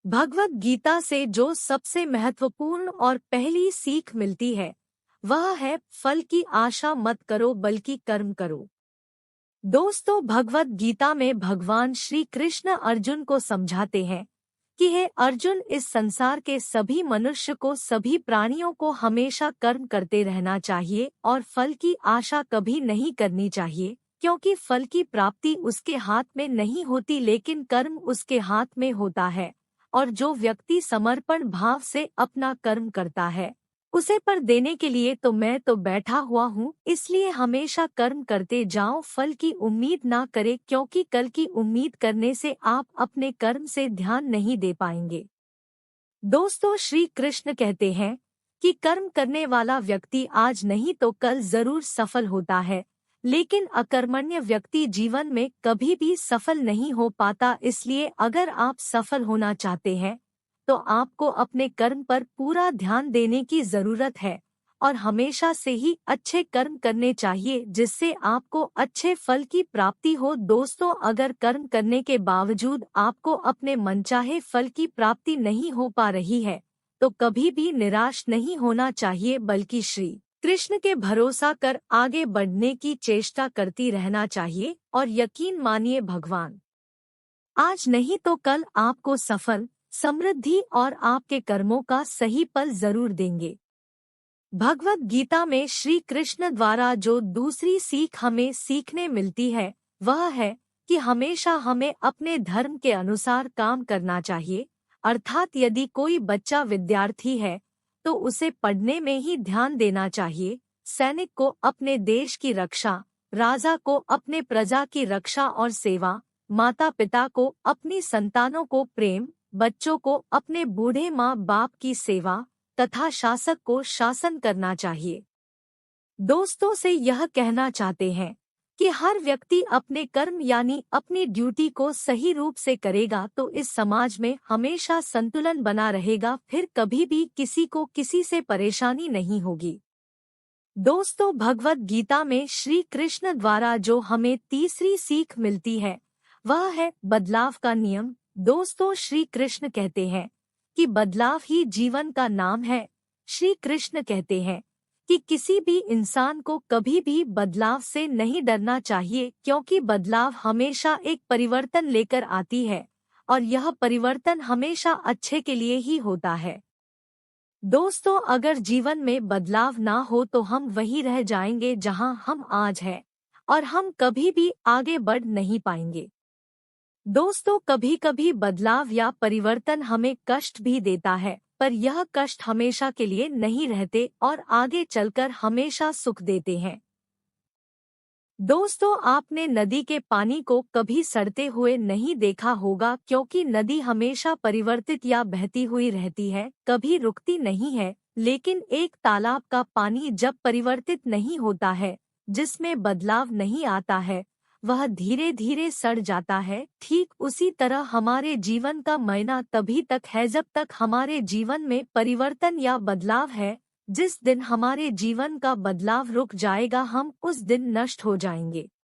भगवत गीता से जो सबसे महत्वपूर्ण और पहली सीख मिलती है वह है फल की आशा मत करो बल्कि कर्म करो। दोस्तों, भगवत गीता में भगवान श्री कृष्ण अर्जुन को समझाते हैं कि हे अर्जुन, इस संसार के सभी मनुष्य को, सभी प्राणियों को हमेशा कर्म करते रहना चाहिए और फल की आशा कभी नहीं करनी चाहिए, क्योंकि फल की प्राप्ति उसके हाथ में नहीं होती लेकिन कर्म उसके हाथ में होता है। और जो व्यक्ति समर्पण भाव से अपना कर्म करता है उसे पर देने के लिए तो मैं तो बैठा हुआ हूँ, इसलिए हमेशा कर्म करते जाओ, फल की उम्मीद ना करे, क्योंकि कल की उम्मीद करने से आप अपने कर्म से ध्यान नहीं दे पाएंगे। दोस्तों, श्री कृष्ण कहते हैं कि कर्म करने वाला व्यक्ति आज नहीं तो कल जरूर सफल होता है, लेकिन अकर्मण्य व्यक्ति जीवन में कभी भी सफल नहीं हो पाता। इसलिए अगर आप सफल होना चाहते हैं तो आपको अपने कर्म पर पूरा ध्यान देने की जरूरत है और हमेशा से ही अच्छे कर्म करने चाहिए, जिससे आपको अच्छे फल की प्राप्ति हो। दोस्तों, अगर कर्म करने के बावजूद आपको अपने मनचाहे फल की प्राप्ति नहीं हो पा रही है तो कभी भी निराश नहीं होना चाहिए, बल्कि श्री कृष्ण के भरोसा कर आगे बढ़ने की चेष्टा करती रहना चाहिए। और यकीन मानिए, भगवान आज नहीं तो कल आपको सफल, समृद्धि और आपके कर्मों का सही फल जरूर देंगे। भगवत गीता में श्री कृष्ण द्वारा जो दूसरी सीख हमें सीखने मिलती है वह है कि हमेशा हमें अपने धर्म के अनुसार काम करना चाहिए। अर्थात यदि कोई बच्चा विद्यार्थी है तो उसे पढ़ने में ही ध्यान देना चाहिए। सैनिक को अपने देश की रक्षा, राजा को अपने प्रजा की रक्षा और सेवा, माता पिता को अपनी संतानों को प्रेम, बच्चों को अपने बूढ़े माँ बाप की सेवा तथा शासक को शासन करना चाहिए। दोस्तों से यह कहना चाहते हैं कि हर व्यक्ति अपने कर्म यानी अपनी ड्यूटी को सही रूप से करेगा तो इस समाज में हमेशा संतुलन बना रहेगा, फिर कभी भी किसी को किसी से परेशानी नहीं होगी। दोस्तों, भगवत गीता में श्री कृष्ण द्वारा जो हमें तीसरी सीख मिलती है वह है बदलाव का नियम। दोस्तों, श्री कृष्ण कहते हैं कि बदलाव ही जीवन का नाम है। श्री कृष्ण कहते हैं कि किसी भी इंसान को कभी भी बदलाव से नहीं डरना चाहिए, क्योंकि बदलाव हमेशा एक परिवर्तन लेकर आती है और यह परिवर्तन हमेशा अच्छे के लिए ही होता है। दोस्तों, अगर जीवन में बदलाव ना हो तो हम वहीं रह जाएंगे जहां हम आज हैं और हम कभी भी आगे बढ़ नहीं पाएंगे। दोस्तों, कभी कभी बदलाव या परिवर्तन हमें कष्ट भी देता है, पर यह कष्ट हमेशा के लिए नहीं रहते और आगे चलकर हमेशा सुख देते हैं। दोस्तों, आपने नदी के पानी को कभी सड़ते हुए नहीं देखा होगा, क्योंकि नदी हमेशा परिवर्तित या बहती हुई रहती है, कभी रुकती नहीं है। लेकिन एक तालाब का पानी जब परिवर्तित नहीं होता है, जिसमें बदलाव नहीं आता है, वह धीरे धीरे सड़ जाता है। ठीक उसी तरह हमारे जीवन का मायना तभी तक है जब तक हमारे जीवन में परिवर्तन या बदलाव है। जिस दिन हमारे जीवन का बदलाव रुक जाएगा हम उस दिन नष्ट हो जाएंगे।